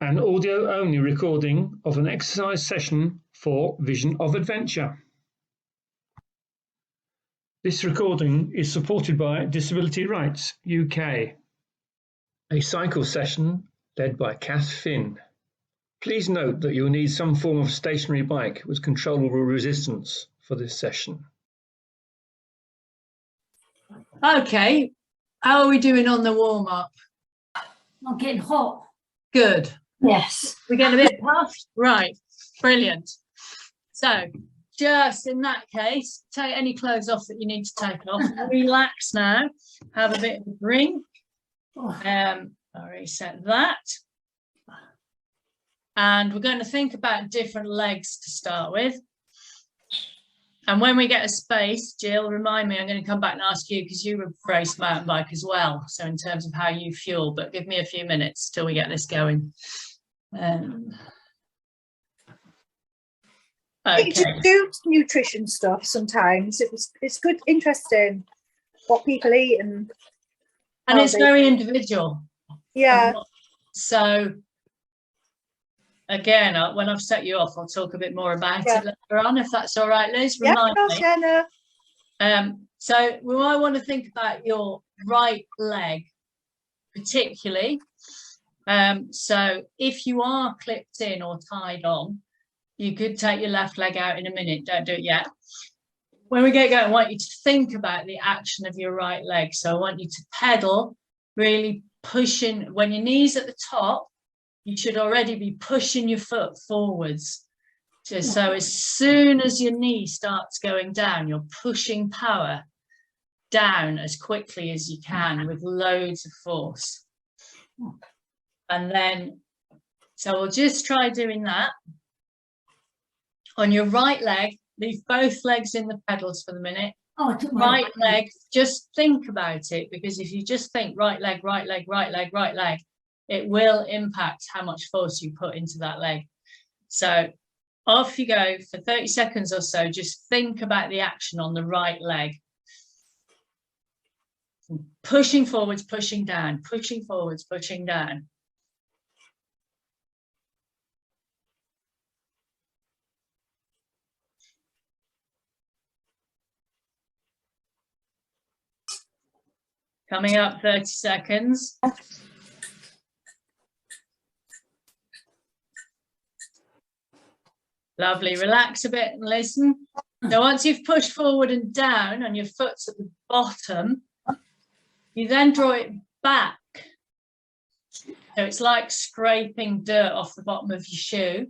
an audio-only recording of an exercise session for Vision of Adventure. This recording is supported by Disability Rights UK. A cycle session led by Kath Finn. Please note that you'll need some form of stationary bike with controllable resistance for this session. Okay, how are we doing on the warm-up? I'm getting hot. Good. Yes. We get a bit puffed? Right, brilliant. So, just in that case, take any clothes off that you need to take off. Relax now, have a bit of a drink. I'll reset that. And we're going to think about different legs to start with. And when we get a space, Jill, remind me, I'm going to come back and ask you because you race mountain bike as well. So in terms of how you fuel, but give me a few minutes till we get this going. Okay. You should do nutrition stuff sometimes. It's good, interesting what people eat and it's very individual. Yeah. So again, when I've set you off, I'll talk a bit more about it later on, if that's all right, Liz. Remind me. Jenna. So we might want to think about your right leg, particularly. So if you are clipped in or tied on, you could take your left leg out in a minute. Don't do it yet. When we get going, I want you to think about the action of your right leg. So I want you to pedal, really pushing. When your knee's at the top, you should already be pushing your foot forwards. So as soon as your knee starts going down, you're pushing power down as quickly as you can with loads of force. And then, so we'll just try doing that. On your right leg, leave both legs in the pedals for the minute. Right leg, just think about it, because if you just think right leg, right leg, right leg, right leg, it will impact how much force you put into that leg. So off you go for 30 seconds or so. Just think about the action on the right leg. Pushing forwards, pushing down, pushing forwards, pushing down. Coming up 30 seconds. Lovely, relax a bit and listen. So once you've pushed forward and down and your foot's at the bottom, you then draw it back. So it's like scraping dirt off the bottom of your shoe.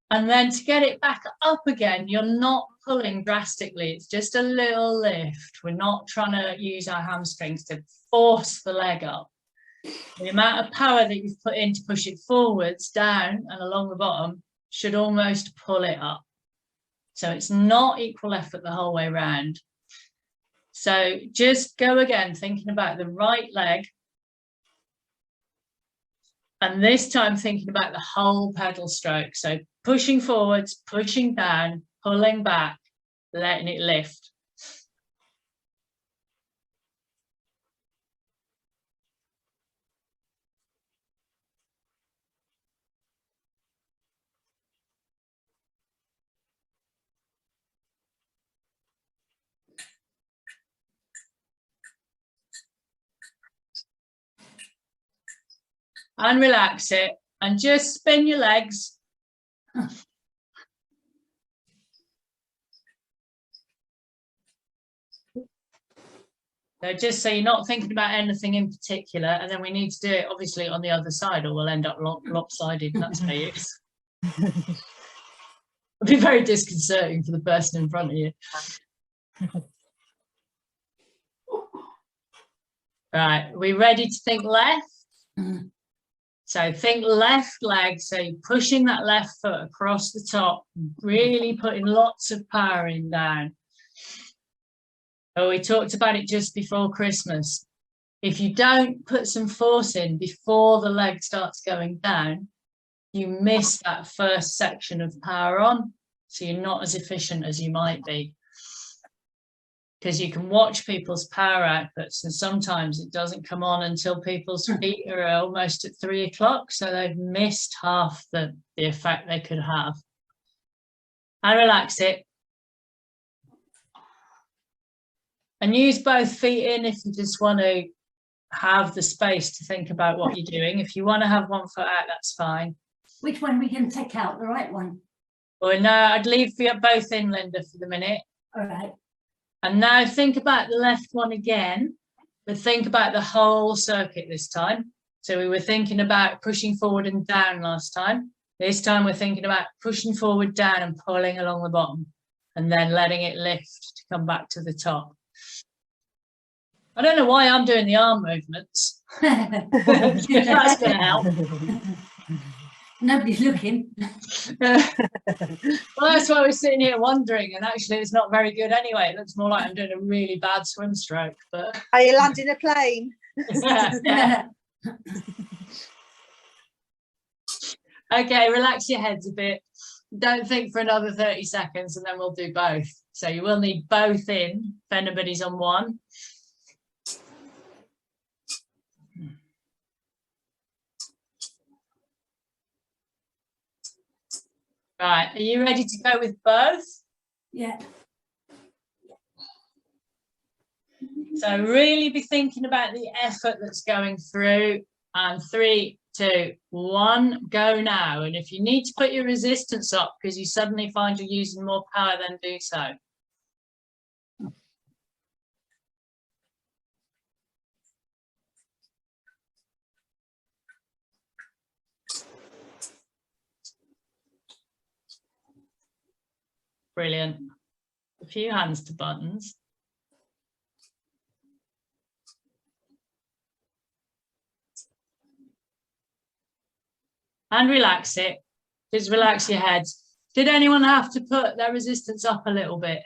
And then to get it back up again, you're not pulling drastically. It's just a little lift. We're not trying to use our hamstrings to force the leg up. The amount of power that you've put in to push it forwards, down and along the bottom should almost pull it up. So it's not equal effort the whole way around. So just go again, thinking about the right leg. And this time thinking about the whole pedal stroke. So pushing forwards, pushing down, pulling back, letting it lift. And relax it and just spin your legs. So just so you're not thinking about anything in particular, and then we need to do it obviously on the other side or we'll end up lopsided. That's no use. It'll be very disconcerting for the person in front of you. Right, are we ready to think left? So think left leg, so you're pushing that left foot across the top, really putting lots of power in down. Oh, we talked about it just before Christmas. If you don't put some force in before the leg starts going down, you miss that first section of power on, so you're not as efficient as you might be. because you can watch people's power outputs, and sometimes it doesn't come on until people's feet are almost at 3 o'clock, so they've missed half the effect they could have. And relax it. And use both feet in if you just want to have the space to think about what you're doing. If you want to have one foot out, that's fine. Which one we can take out? The right one. Well, no, I'd leave both in, Linda, for the minute. All right. And now think about the left one again, but think about the whole circuit this time. So we were thinking about pushing forward and down last time. This time we're thinking about pushing forward, down, and pulling along the bottom, and then letting it lift to come back to the top. I don't know why I'm doing the arm movements. That's going to help. Nobody's looking. Well, that's why I was sitting here wondering, and actually it's not very good anyway. It looks more like I'm doing a really bad swim stroke. But Are you landing a plane? yeah. Okay, relax your heads a bit. Don't think for another 30 seconds, and then we'll do both. So you will need both in if anybody's on one. Right, are you ready to go with both? Yeah. So really be thinking about the effort that's going through. And 3, 2, 1, go now. And if you need to put your resistance up because you suddenly find you're using more power, then do so. Brilliant. A few hands to buttons. And relax it. Just relax your head. Did anyone have to put their resistance up a little bit?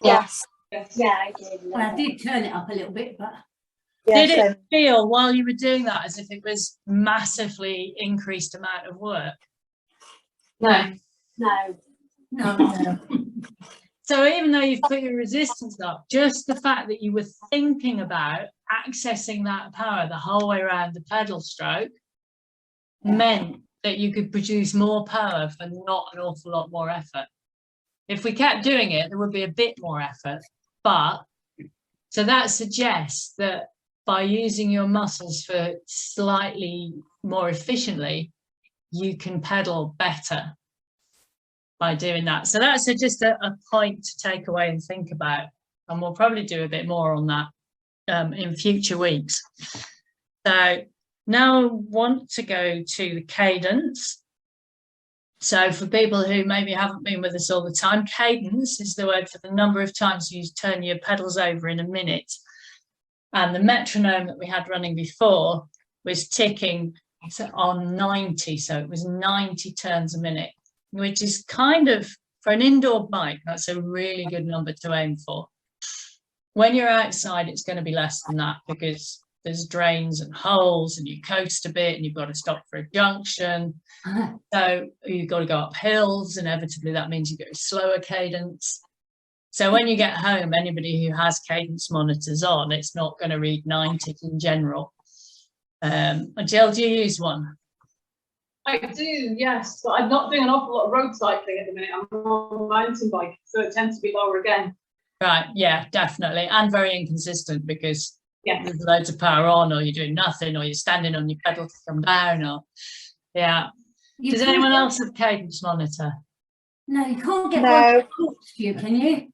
Yes. Yeah, I did. Well, I did turn it up a little bit, but Did it feel while you were doing that as if it was massively increased amount of work? no. So even though you've put your resistance up, just the fact that you were thinking about accessing that power the whole way around the pedal stroke meant that you could produce more power for not an awful lot more effort. If we kept doing it, there would be a bit more effort. But so that suggests that by using your muscles for slightly more efficiently, you can pedal better by doing that. So that's just a point to take away and think about. And we'll probably do a bit more on that in future weeks. So now I want to go to the cadence. So for people who maybe haven't been with us all the time, cadence is the word for the number of times you turn your pedals over in a minute. And the metronome that we had running before was ticking on 90. So it was 90 turns a minute, which is kind of, for an indoor bike, that's a really good number to aim for. When you're outside, it's going to be less than that because there's drains and holes and you coast a bit and you've got to stop for a junction. So you've got to go up hills. Inevitably, that means you go slower cadence. So when you get home, anybody who has cadence monitors on, it's not going to read 90 in general. Jill, do you use one? I do, yes, but I'm not doing an awful lot of road cycling at the minute. I'm on a mountain bike, so it tends to be lower again. Right, yeah, definitely. And very inconsistent because Yeah. there's loads of power on, or you're doing nothing, or you're standing on your pedal to come down, or yeah. You Does can't anyone get- else have cadence monitor? No, you can't get No. one that talks to you, can you?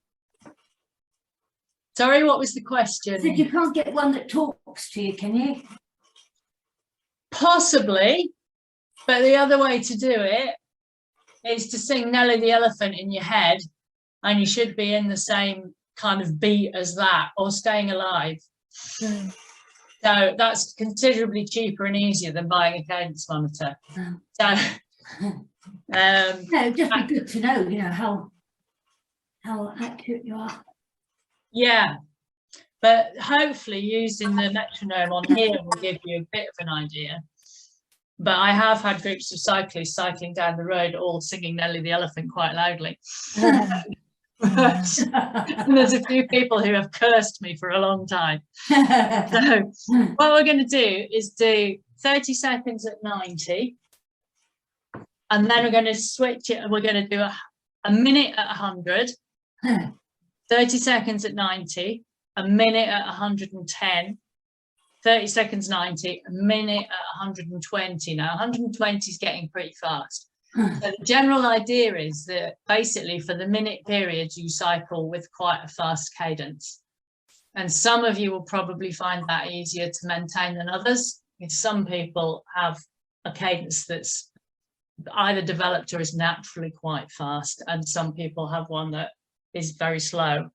Sorry, what was the I said question? you can't get one that talks to you, can you? Possibly, but the other way to do it is to sing Nelly the Elephant in your head, and you should be in the same kind of beat as that, or Staying Alive. Mm. So that's considerably cheaper and easier than buying a cadence monitor. Oh. So, No, it'd just be good to know, you know, how accurate you are. yeah, but hopefully using the metronome on here will give you a bit of an idea. But I have had groups of cyclists cycling down the road all singing Nelly the Elephant quite loudly. And there's a few people who have cursed me for a long time. So what we're going to do is do 30 seconds at 90. And then we're going to switch it and we're going to do a minute at 100, 30 seconds at 90, a minute at 110, 30 seconds 90, a minute at 120. Now 120 is getting pretty fast. So the general idea is that basically for the minute period you cycle with quite a fast cadence. And some of you will probably find that easier to maintain than others. Some people have a cadence that's either developed or is naturally quite fast, and some people have one that is very slow.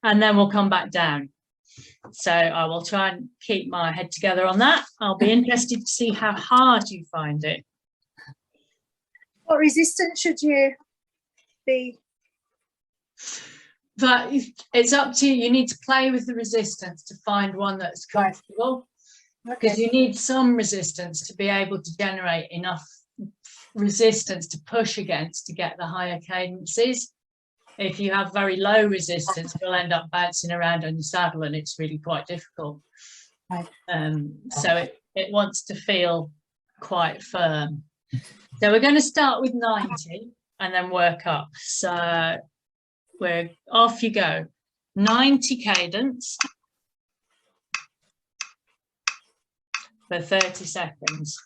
And then we'll come back down. So I will try and keep my head together on that. I'll be interested to see how hard you find it. What resistance should you be? But it's up to you. You need to play with the resistance to find one that's comfortable, because you need some resistance to be able to generate enough resistance to push against to get the higher cadences. If you have very low resistance, you'll end up bouncing around on your saddle and it's really quite difficult. So it wants to feel quite firm. So we're going to start with 90 and then work up. So we're off you go. 90 cadence for 30 seconds.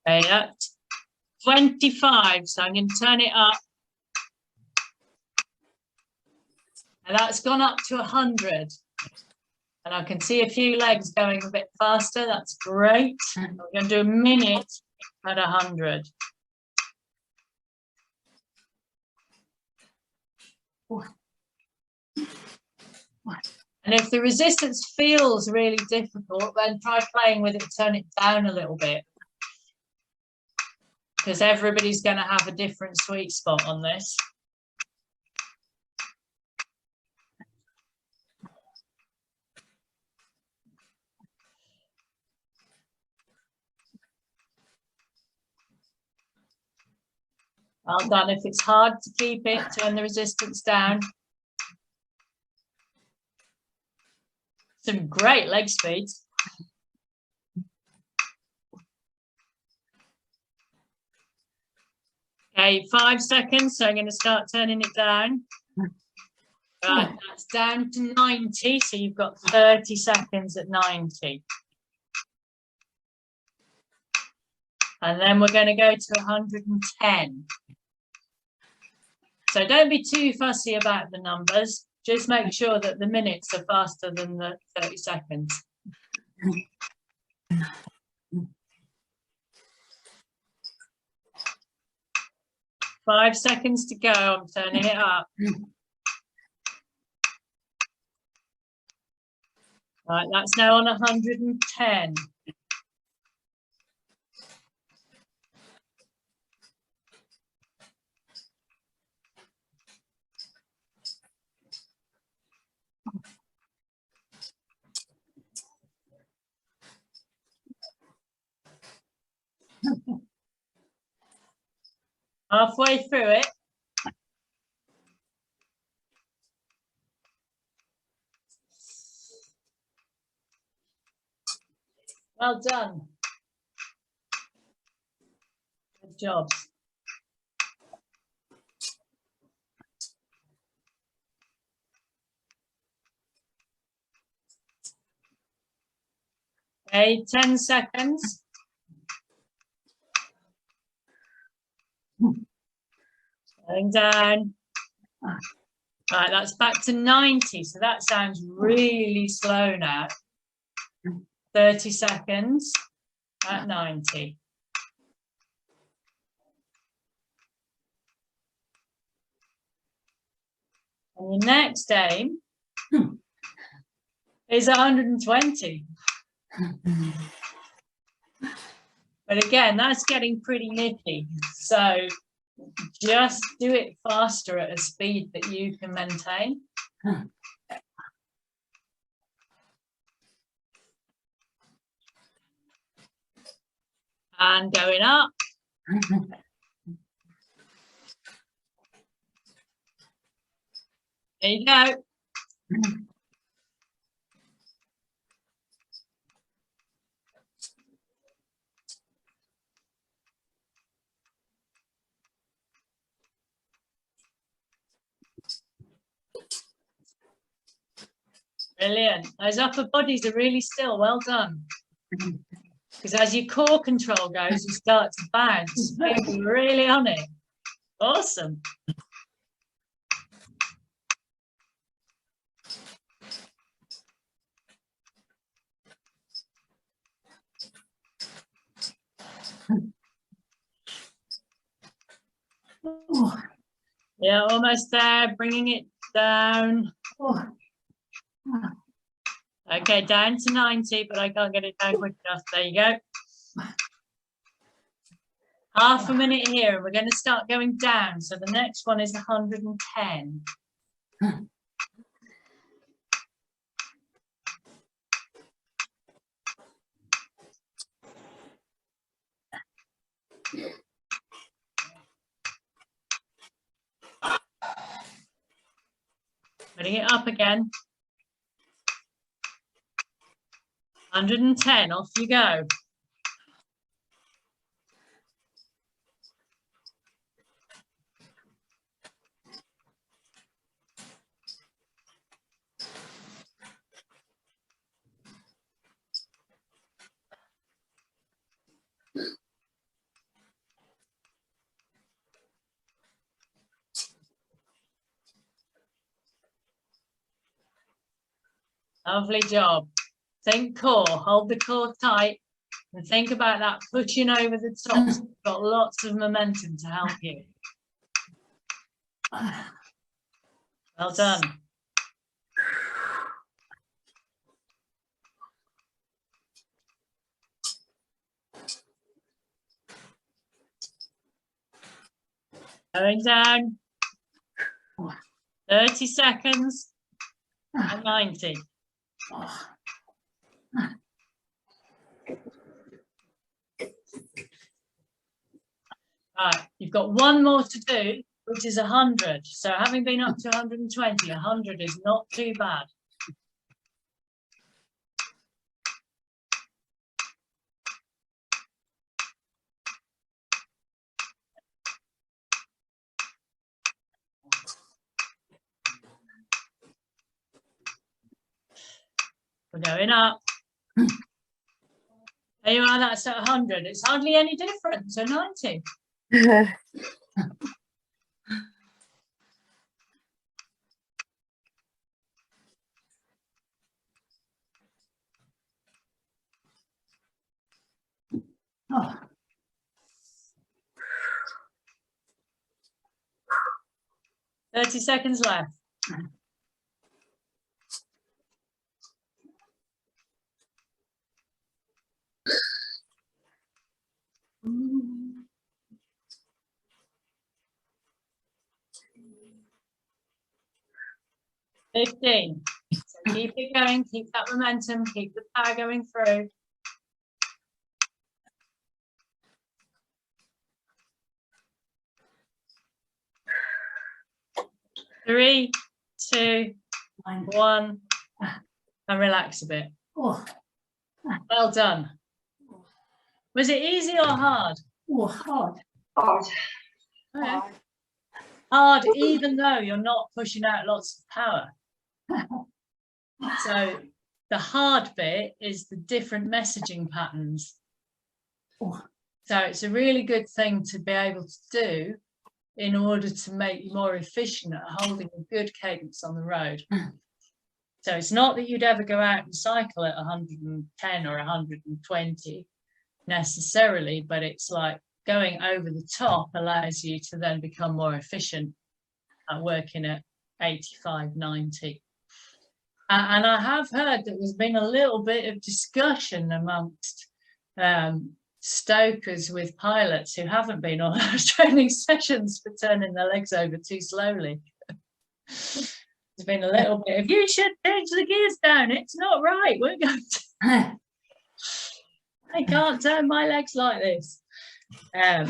Okay, at 25, so I'm going to turn it up. And that's gone up to 100. And I can see a few legs going a bit faster. That's great. We're going to do a minute at 100. And if the resistance feels really difficult, then try playing with it, turn it down a little bit. Because everybody's going to have a different sweet spot on this. Well done. If it's hard to keep it, turn the resistance down. Some great leg speeds. Okay, 5 seconds, so I'm going to start turning it down. Right, that's down to 90, so you've got 30 seconds at 90. And then we're going to go to 110. So don't be too fussy about the numbers. Just make sure that the minutes are faster than the 30 seconds. Five seconds to go. I'm turning it up. Right, that's now on 110. Halfway through it. Well done. Good job. Okay, 10 seconds. Going down. Right, that's back to 90. So that sounds really slow now. 30 seconds at 90. And your next aim is 120. But again, that's getting pretty nippy. So Just do it faster at a speed that you can maintain. And going up. There you go. Brilliant. Those upper bodies are really still. Well done. Because as your core control goes, you start to bounce. You're really on it. Awesome. Yeah, almost there. Bringing it down. Okay, down to 90, but I can't get it down quick enough. There you go. Half a minute here, and we're going to start going down. So the next one is 110. Putting it up again. 110, off you go. Lovely job. Think core, hold the core tight and think about that pushing over the top. So you've got lots of momentum to help you. Well done. Going down. 30 seconds and 90. Right, you've got one more to do, which is 100. So having been up to 120, 100 is not too bad. We're going up. There you are, that's at 100. It's hardly any different, so 90. Oh. 30 seconds left. Mm. 15. So keep it going, keep that momentum, keep the power going through. 3, 2, 1, and relax a bit. Oh. Well done. Was it easy or hard? Oh, hard. Hard. Okay. Hard, even though you're not pushing out lots of power. So the hard bit is the different messaging patterns. Oh. So it's a really good thing to be able to do in order to make you more efficient at holding a good cadence on the road. So it's not that you'd ever go out and cycle at 110 or 120 necessarily, but it's like going over the top allows you to then become more efficient at working at 85, 90. And I have heard that there's been a little bit of discussion amongst stokers with pilots who haven't been on those training sessions for turning their legs over too slowly. There's been a little bit of, you should change the gears down, it's not right, we're going to, I can't turn my legs like this.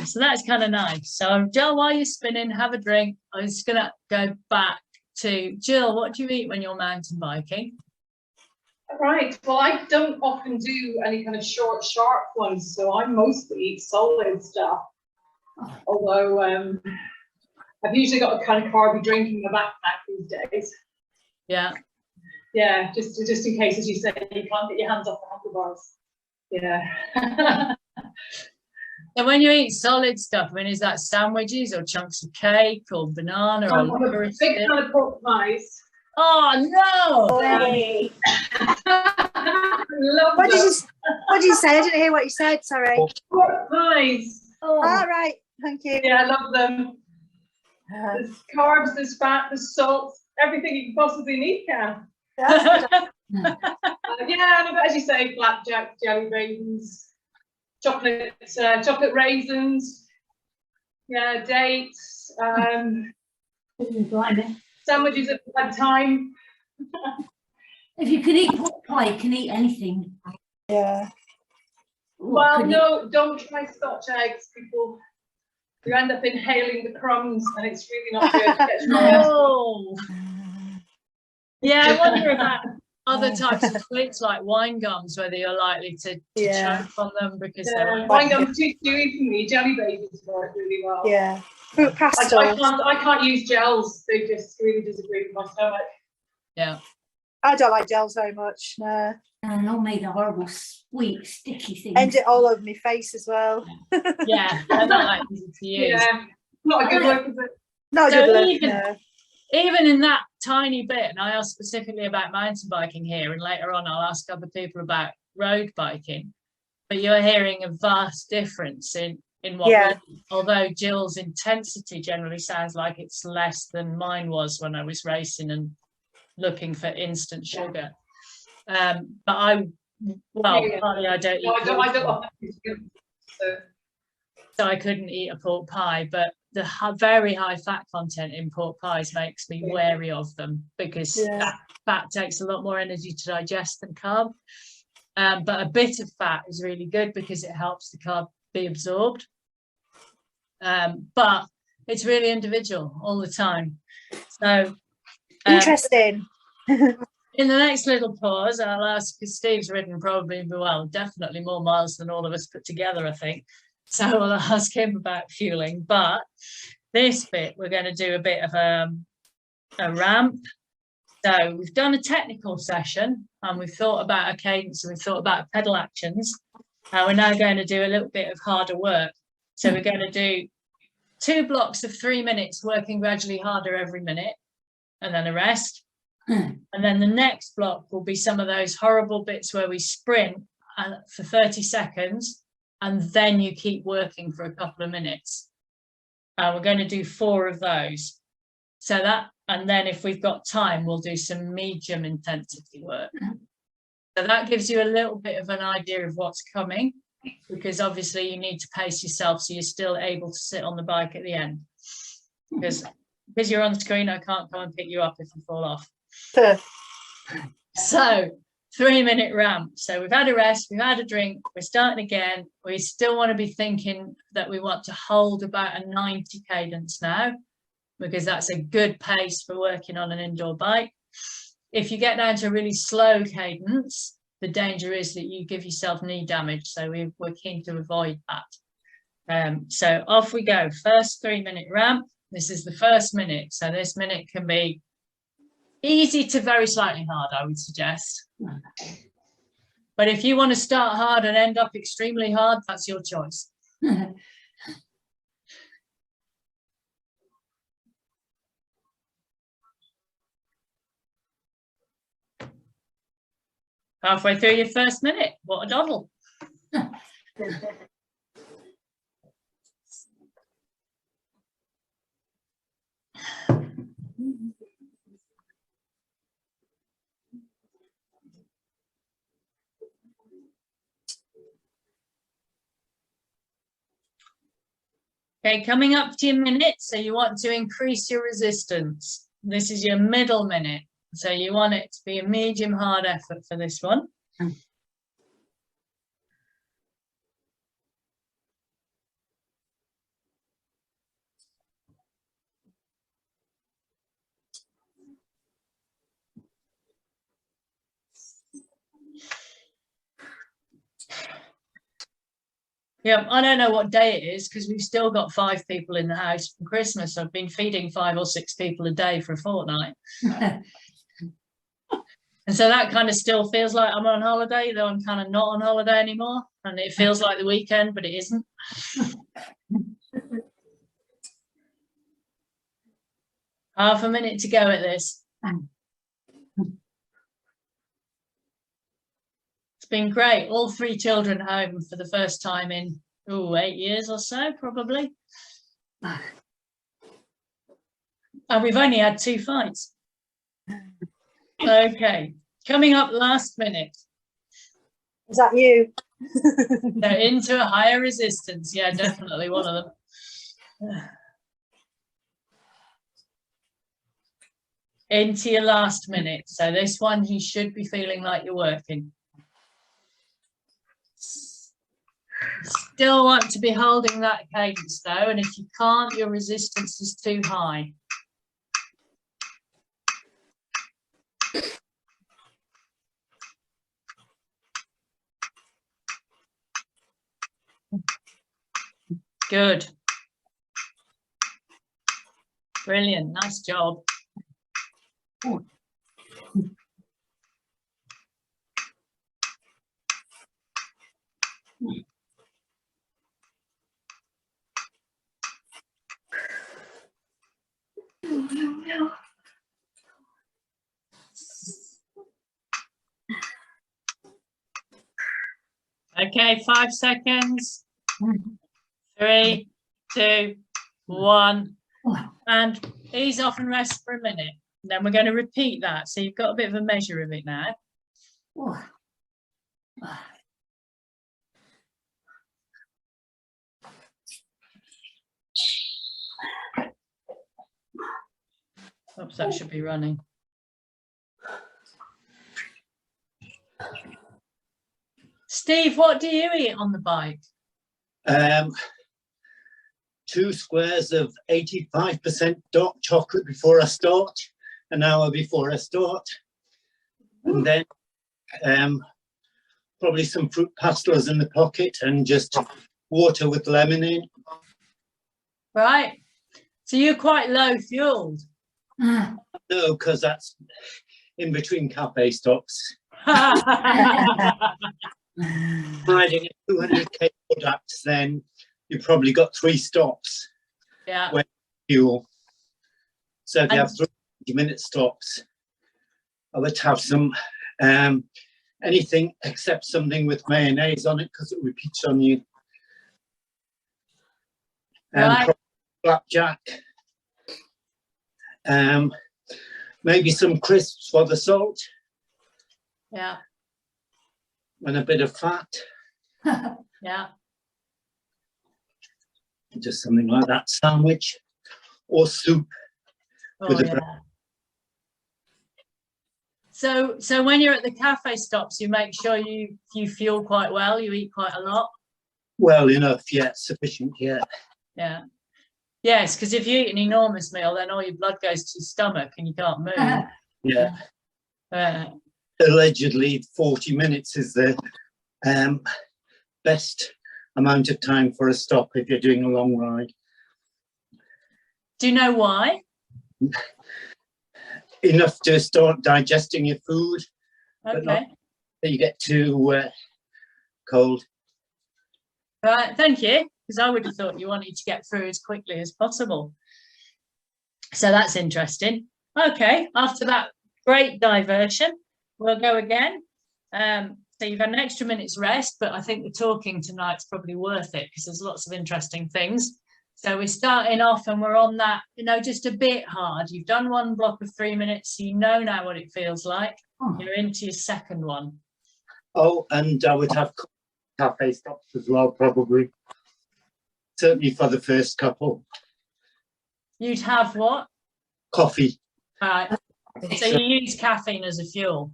So that's kind of nice. So Jill, while you're spinning, have a drink. I'm just gonna go back to Jill. What do you eat when you're mountain biking? Right, well, I don't often do any kind of short, sharp ones, so I mostly eat solid stuff. Although I've usually got a kind of carby drink in my backpack these days. Yeah. Yeah, just in case, as you say, you can't get your hands off the handlebars. Yeah. And when you eat solid stuff, I mean, is that sandwiches or chunks of cake or banana or I'm a big fan of pork pies. Oh no! Hey. Love What them. did you say? I didn't hear what you said. Sorry. Pork pies. All right. Thank you. Yeah, I love them. There's carbs, there's fat, there's salt, everything you can possibly need, Cam. That's good. Yeah, and as you say, flapjack, jelly beans, chocolate raisins, yeah, dates, Blimey. sandwiches at bedtime. If you can eat pork pie, you can eat anything. Yeah. What Well, can you- no, don't try Scotch eggs, people. You end up inhaling the crumbs, and it's really not good. It gets nasty. No. Yeah, I wonder about other types of sweets like wine gums, whether you're likely to Yeah. choke on them because Yeah, they're wine gum's too chewy for me. Jelly babies work really well. Yeah. Fruit I pastels. can't use gels. They just really disagree with my stomach. yeah. I don't like gels very much. No. And all made of horrible, sweet, sticky things. End it all over my face as well. Yeah, they're not that easy to use. Yeah, not a good look, is it? Not a So good look. even- No. Even in that tiny bit, and I asked specifically about mountain biking here, and later on I'll ask other people about road biking, but you're hearing a vast difference in what, Yeah. although Jill's intensity generally sounds like it's less than mine was when I was racing and looking for instant sugar. But partly I don't eat No, I don't gluten, want that. So, so I couldn't eat a pork pie, but the very high fat content in pork pies makes me wary of them because Yeah. that fat takes a lot more energy to digest than carb. But a bit of fat is really good because it helps the carb be absorbed. But it's really individual all the time. So Interesting. in the next little pause, I'll ask, because Steve's ridden probably, well, definitely more miles than all of us put together, I think. So I'll ask him about fueling. But this bit, we're going to do a bit of a ramp. So we've done a technical session and we've thought about a cadence and we've thought about pedal actions. And we're now going to do a little bit of harder work. So we're going to do 2 blocks of 3 minutes, working gradually harder every minute, and then a rest. And then the next block will be some of those horrible bits where we sprint for 30 seconds and then you keep working for a couple of minutes. We're going to do 4 of those. So that, and then if we've got time, we'll do some medium intensity work. So that gives you a little bit of an idea of what's coming, because obviously you need to pace yourself so you're still able to sit on the bike at the end. Because you're on screen, I can't come and pick you up if you fall off. So 3-minute ramp. So we've had a rest, we've had a drink, we're starting again. We still want to be thinking that we want to hold about a 90 cadence now, because that's a good pace for working on an indoor bike. If you get down to a really slow cadence, the danger is that you give yourself knee damage. So we're keen to avoid that. So off we go. First 3-minute ramp. This is the first minute. So this minute can be easy to very slightly hard, I would suggest. But if you want to start hard and end up extremely hard, that's your choice. Halfway through your first minute, what a doddle. Okay, coming up to your minute, so you want to increase your resistance. This is your middle minute, so you want it to be a medium hard effort for this one. Yeah, I don't know what day it is because we've still got 5 people in the house from Christmas. I've been feeding 5 or 6 people a day for a fortnight. And so that kind of still feels like I'm on holiday, though I'm kind of not on holiday anymore. And it feels like the weekend, but it isn't. Half a minute to go at this. It's been great. All 3 children home for the first time in 8 years or so, probably. And we've only had 2 fights. Okay, coming up last minute. Is that you? They're into a higher resistance. Yeah, definitely one of them. Into your last minute. So this one, you should be feeling like you're working. Still want to be holding that cadence though, and if you can't, your resistance is too high. Good. Brilliant. Nice job. Okay, 5 seconds. 3, 2, 1. And ease off and rest for a minute. Then we're going to repeat that. So you've got a bit of a measure of it now. Oops, that should be running. Steve, what do you eat on the bike? 2 squares of 85% dark chocolate before I start, an hour before I start. And then probably some fruit pastilles in the pocket and just water with lemon in. Right. So you're quite low fueled. No, because that's in between cafe stops. Riding at 200k products, then you probably got 3 stops. Yeah. Where fuel. So if you have 3-minute stops, I would have some anything except something with mayonnaise on it because it repeats on you. Right. Flapjack. Maybe some crisps for the salt. Yeah. And a bit of fat. Yeah. Just something like that, sandwich or soup. Oh, yeah. So when you're at the cafe stops, you make sure you fuel quite well, you eat quite a lot. Well enough, yeah, sufficient, yeah. Yeah. Yes, because if you eat an enormous meal, then all your blood goes to your stomach and you can't move. Yeah. Allegedly 40 minutes is the best amount of time for a stop if you're doing a long ride. Do you know why? Enough to start digesting your food, but not Okay. that you get too cold. Right, thank you. Because I would have thought you wanted to get through as quickly as possible. So that's interesting. Okay, after that great diversion, we'll go again. So you've had an extra minute's rest, but I think the talking tonight's probably worth it because there's lots of interesting things. So we're starting off and we're on that, just a bit hard. You've done one block of 3 minutes, so you know now what it feels like. You're into your second one. Oh, and I would have cafe stops as well, probably. certainly for the first couple. You'd have what? Coffee. Right. So you use caffeine as a fuel.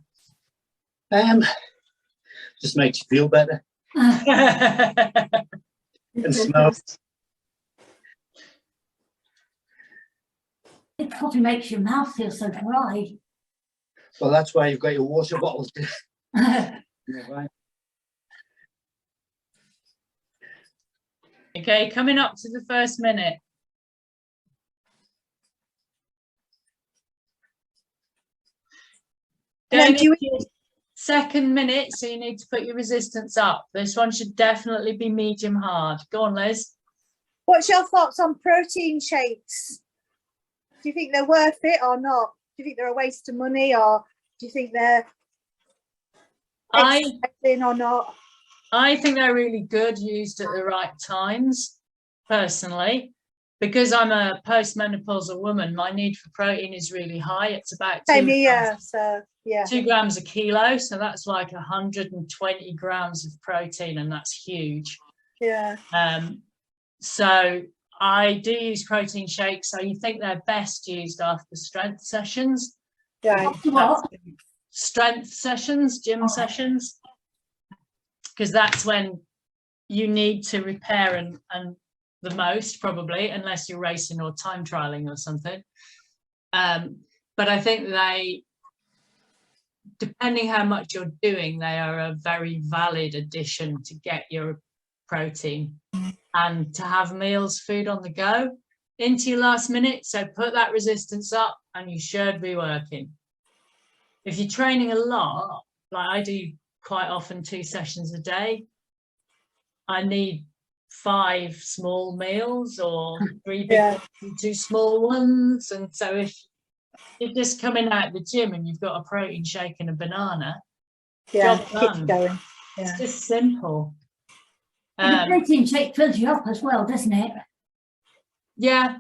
Just makes you feel better and smells. It probably makes your mouth feel so dry. Well, that's why you've got your water bottles. Okay, coming up to the first minute. And then Going do you- into your second minute, so you need to put your resistance up. This one should definitely be medium hard. Go on, Liz. What's your thoughts on protein shakes? Do you think they're worth it or not? Do you think they're a waste of money, or do you think they're exciting or not? I think they're really good used at the right times, personally. Because I'm a postmenopausal woman, my need for protein is really high. It's about Same here, so yeah. 2 grams a kilo. So that's like 120 grams of protein, and that's huge. Yeah. So I do use protein shakes. So you think they're best used after strength sessions? Right. What? Strength sessions, gym sessions, because that's when you need to repair and the most, probably, unless you're racing or time trialing or something. But I think they, depending how much you're doing, they are a very valid addition to get your protein and to have meals, food on the go into your last minute. So put that resistance up and you should be working. If you're training a lot, like I do quite often 2 sessions a day, I need 5 small meals or 3 big Yeah. and 2 small ones. And so if you're just coming out of the gym and you've got a protein shake and a banana, Yeah. job Keep done. going. Yeah. It's just simple. The protein shake fills you up as well, doesn't it? Yeah.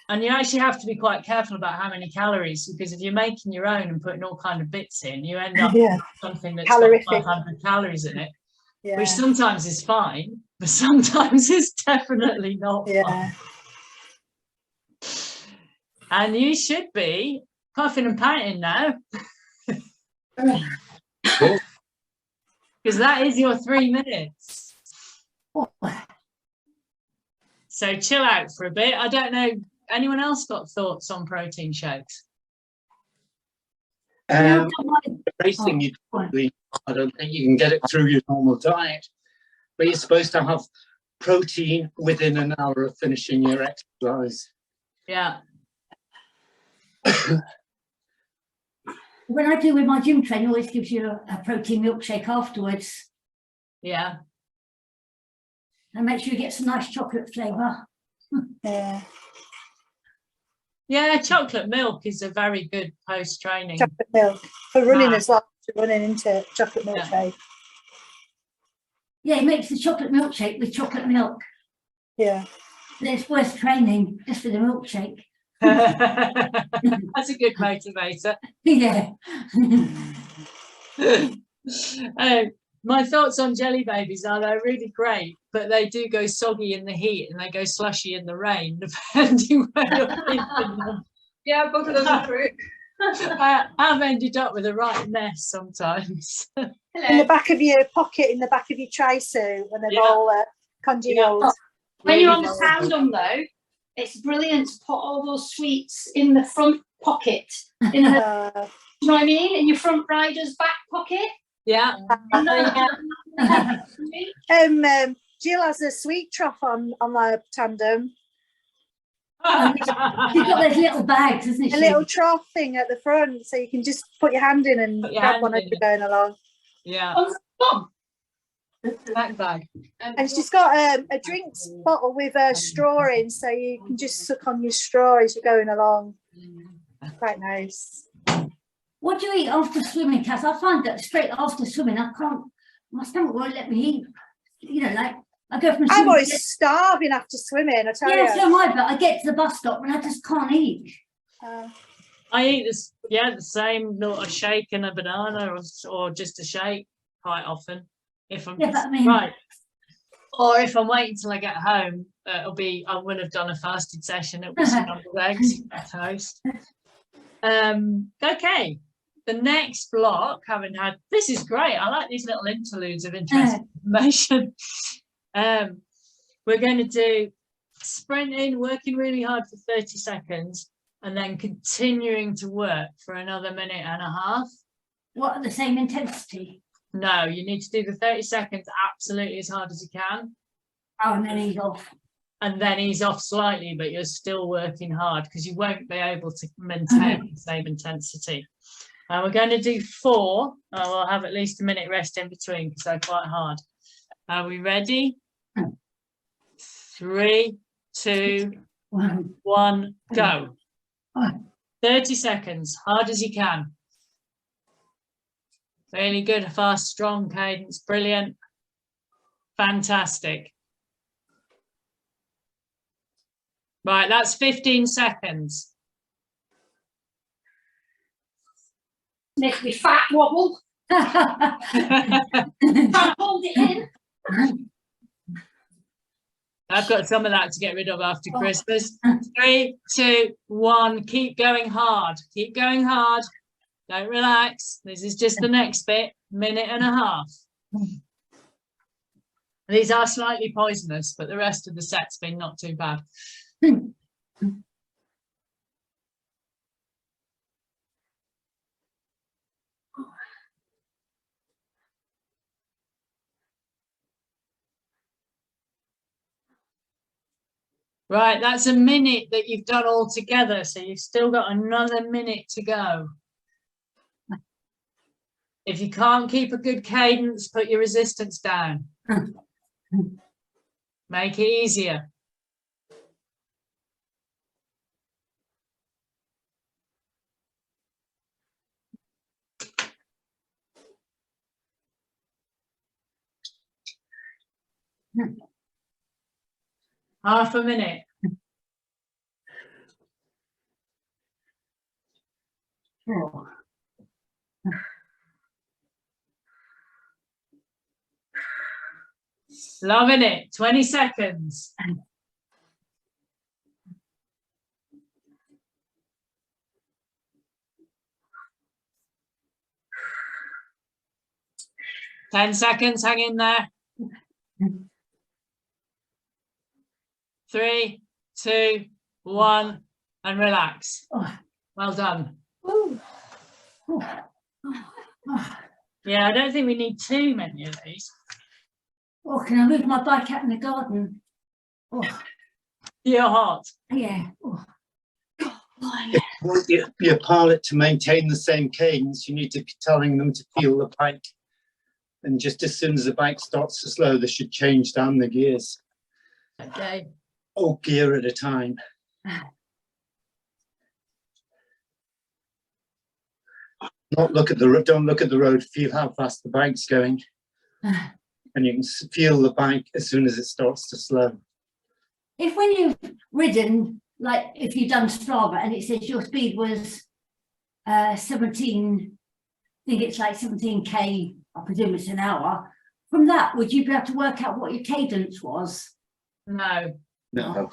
And you actually have to be quite careful about how many calories, because if you're making your own and putting all kind of bits in, you end up Yeah. with something that's Calorific. got 500 calories in it, Yeah. which sometimes is fine, but sometimes it's definitely not Yeah. fine. And you should be puffing and panting now, because that is your 3 minutes. Oh, So chill out for a bit. I don't know, anyone else got thoughts on protein shakes? Racing, you probably, I don't think you can get it through your normal diet, but you're supposed to have protein within an hour of finishing your exercise. Yeah. When I do with my gym training, always gives you a protein milkshake afterwards. Yeah. And make sure you get some nice chocolate flavour. Yeah. Yeah, chocolate milk is a very good post-training. Chocolate milk for running Ah. as well. For running into chocolate Yeah. milkshake. Yeah, it makes the chocolate milkshake with chocolate milk. Yeah. But it's worth training just for the milkshake. That's a good motivator. Yeah. My thoughts on jelly babies are they're really great, but they do go soggy in the heat and they go slushy in the rain, depending where you're keeping them. Yeah, both of those are true. I've ended up with a right mess sometimes. In the back of your pocket, in the back of your tri-suit, when they're Yeah. all congealed. When you're on the tandem though, it's brilliant to put all those sweets in the front pocket. You know what I mean? In your front rider's back pocket. Yeah. Jill has a sweet trough on her tandem. She's got those little bags, isn't she? A little trough thing at the front, so you can just put your hand in and Put your grab hand one as in. you're going along. Yeah. Snack bag. And she's got a drinks bottle with a straw in, so you can just suck on your straw as you're going along. Quite nice. What do you eat after swimming, Cass? I find that straight after swimming, I can't, my stomach won't let me eat. You know, like, I go from I'm swimming. always starving after swimming, I tell Yeah, so you. am I, but I get to the bus stop and I just can't eat. I eat this, the same, not a shake and a banana or just a shake quite often. If I'm Yeah, but I mean, right. Or if I'm waiting till I get home, I will have done a fasted session. It'll be scrambled eggs, toast. Okay, the next block, this is great. I like these little interludes of interesting information. We're going to do sprinting, working really hard for 30 seconds, and then continuing to work for another minute and a half. What, at the same intensity? No, you need to do the 30 seconds absolutely as hard as you can. Oh, and then he's off. And then ease off slightly, but you're still working hard because you won't be able to maintain the same intensity. We're going to do 4. We'll have at least a minute rest in between because they're quite hard. Are we ready? 3, 2, 1, go. 30 seconds, hard as you can. Really good, fast, strong cadence, brilliant. Fantastic. Right, that's 15 seconds. Make me fat wobble. Can't hold it in. I've got some of that to get rid of after Christmas. 3, 2, 1, keep going hard. Keep going hard. Don't relax. This is just the next bit, minute and a half. These are slightly poisonous, but the rest of the set's been not too bad. Right, that's a minute that you've done all together, so you've still got another minute to go. If you can't keep a good cadence, put your resistance down. Make it easier. Half a minute. Loving it. 20 seconds. Ten seconds, hang in there. 3, 2, 1, and relax. Well done. Yeah, I don't think we need too many of these. Oh, can I move my bike out in the garden? Oh, You're hot. yeah. Oh. If you want your pilot to maintain the same cadence, you need to be telling them to feel the bike. And just as soon as the bike starts to slow, they should change down the gears. Okay. Oh, gear at a time. Don't look at the road, feel how fast the bike's going. And you can feel the bike as soon as it starts to slow. If when you've ridden, like if you've done Strava and it says your speed was 17, I think it's like 17k, I presume it's an hour. From that, would you be able to work out what your cadence was? No. No.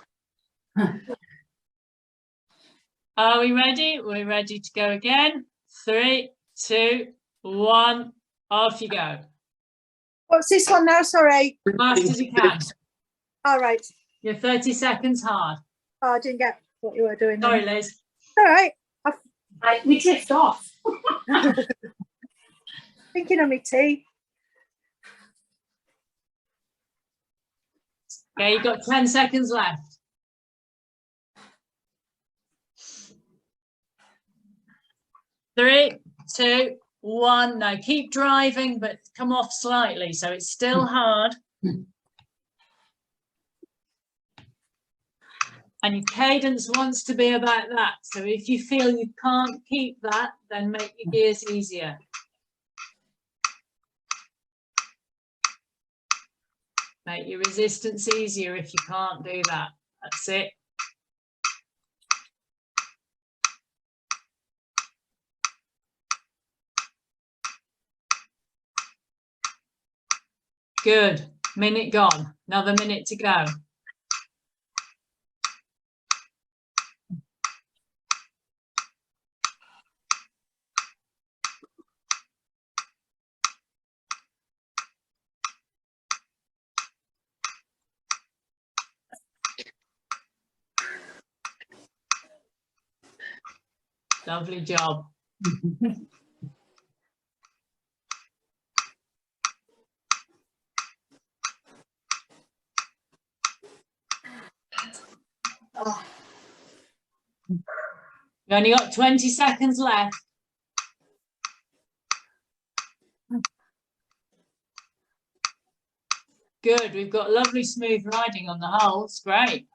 Are we ready? We're ready to go again. 3, 2, 1, off you go. What's this one now? Sorry. Fast as you can. All right. You're 30 seconds hard. Oh, I didn't get what you were doing. then. Sorry, Liz. All right. Right, we drift off. Thinking of me tea. Okay, you've got 10 seconds left. 3, 2, 1. Now keep driving, but come off slightly, so it's still hard. And your cadence wants to be about that. So if you feel you can't keep that, then make your gears easier. Make your resistance easier if you can't do that. That's it. Good. Minute gone. Another minute to go. Lovely job. You only got 20 seconds left. Good, we've got lovely smooth riding on the holes, great.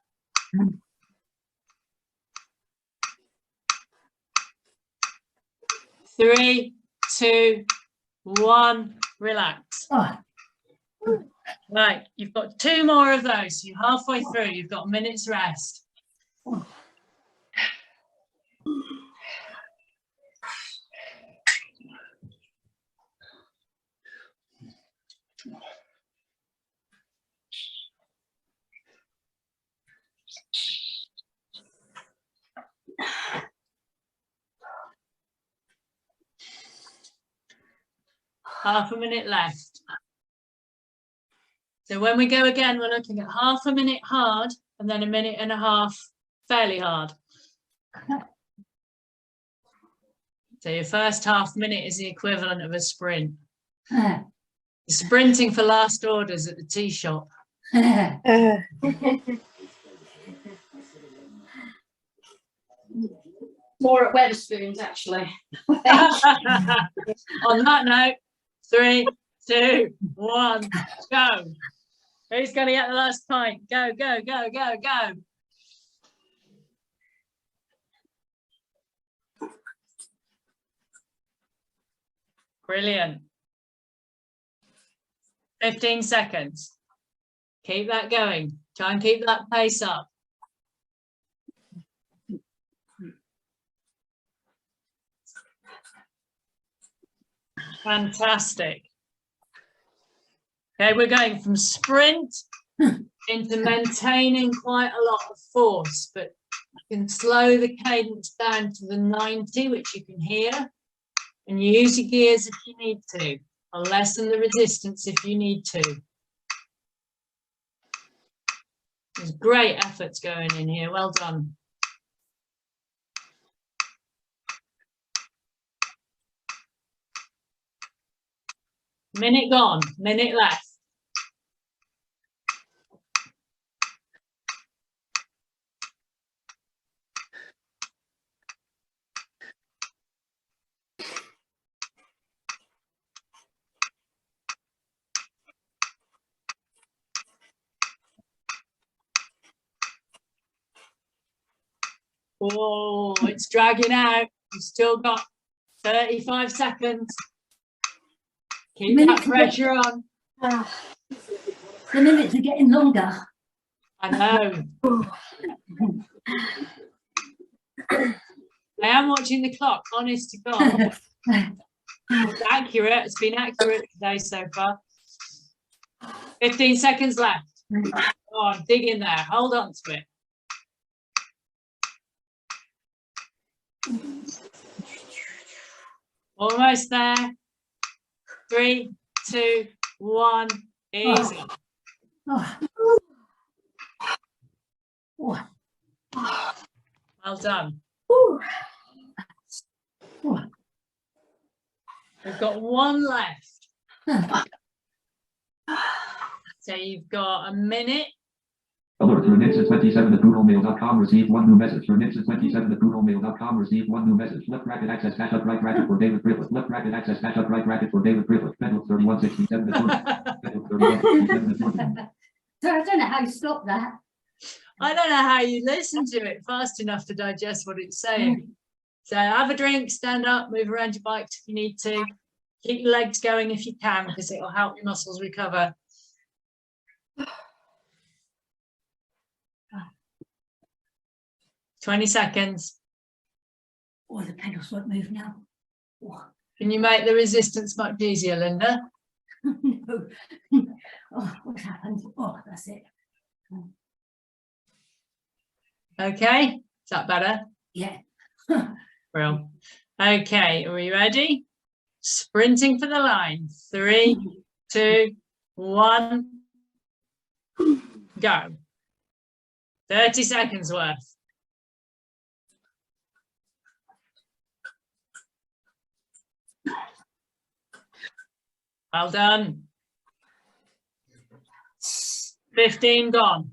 Three, two, one, relax. Oh, Right, you've got 2 more of those. You're halfway through, you've got a minute's rest. Half a minute left. So when we go again, we're looking at half a minute hard and then a minute and a half fairly hard. So your first half minute is the equivalent of a sprint. uh, You're sprinting for last orders at the tea shop. More at Wetherspoons, actually. On that note, 3, 2, 1, go. Who's going to get the last pint? Go, go, go, go, go. Brilliant. 15 seconds. Keep that going. Try and keep that pace up. Fantastic. Okay, we're going from sprint into maintaining quite a lot of force, but you can slow the cadence down to the 90, which you can hear, and use your gears if you need to, or lessen the resistance if you need to. There's great efforts going in here. Well done. Minute gone, minute left. Oh, it's dragging out. You've still got 35 seconds. Keep that pressure on. the minutes are getting longer. I know. I am watching the clock, honest to God. It's accurate. It's been accurate today so far. 15 seconds left. Oh, dig in there. Hold on to it. Almost there. 3, 2, 1. Easy. Oh. Oh. Well done. Oh. We've got 1 left. So you've got a minute. Alert, Renitza27 at googlemail.com received 1 new message. Renitza27 at googlemail.com received 1 new message. Left bracket access hash up right bracket for David Griffith. Left bracket access hash up right bracket for David Griffith. Federal 3167 at Federal 3167 at So I don't know how you stop that. I don't know how you listen to it fast enough to digest what it's saying. So have a drink, stand up, move around your bike if you need to. Keep your legs going if you can, because it will help your muscles recover. $20 seconds. Oh, the pedals won't move now. Oh. Can you make the resistance much easier, Linda? No. Oh, what's happened? Oh, that's it. Okay, is that better? Yeah. Well, okay, are we ready? Sprinting for the line. 3, 2, 1, go. 30 seconds worth. Well done. 15 gone.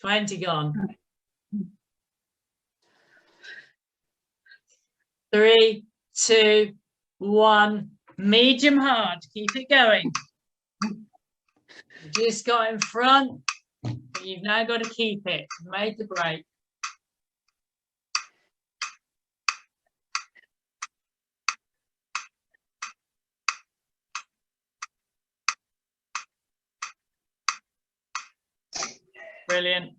20 gone. 3, 2, 1. Medium hard. Keep it going. You just got in front, but you've now got to keep it. Made the break. Brilliant.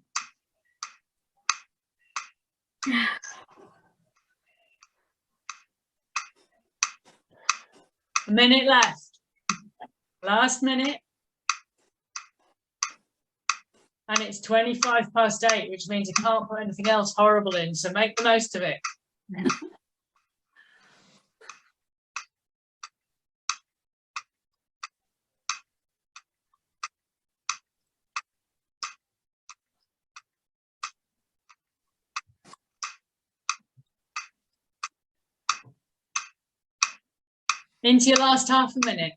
A minute left. Last minute. And it's 8:25, which means I can't put anything else horrible in. So make the most of it. Into your last half a minute.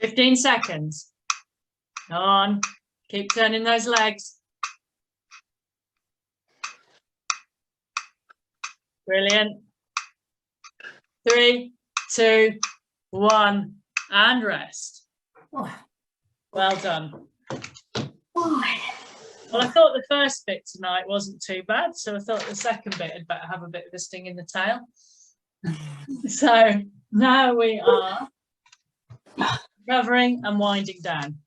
"15 seconds. On. Keep turning those legs. Brilliant. 3, 2, 1, and rest. Oh, Well done. oh. Well, I thought the first bit tonight wasn't too bad, so I thought the second bit had better have a bit of a sting in the tail. So now we are recovering and winding down.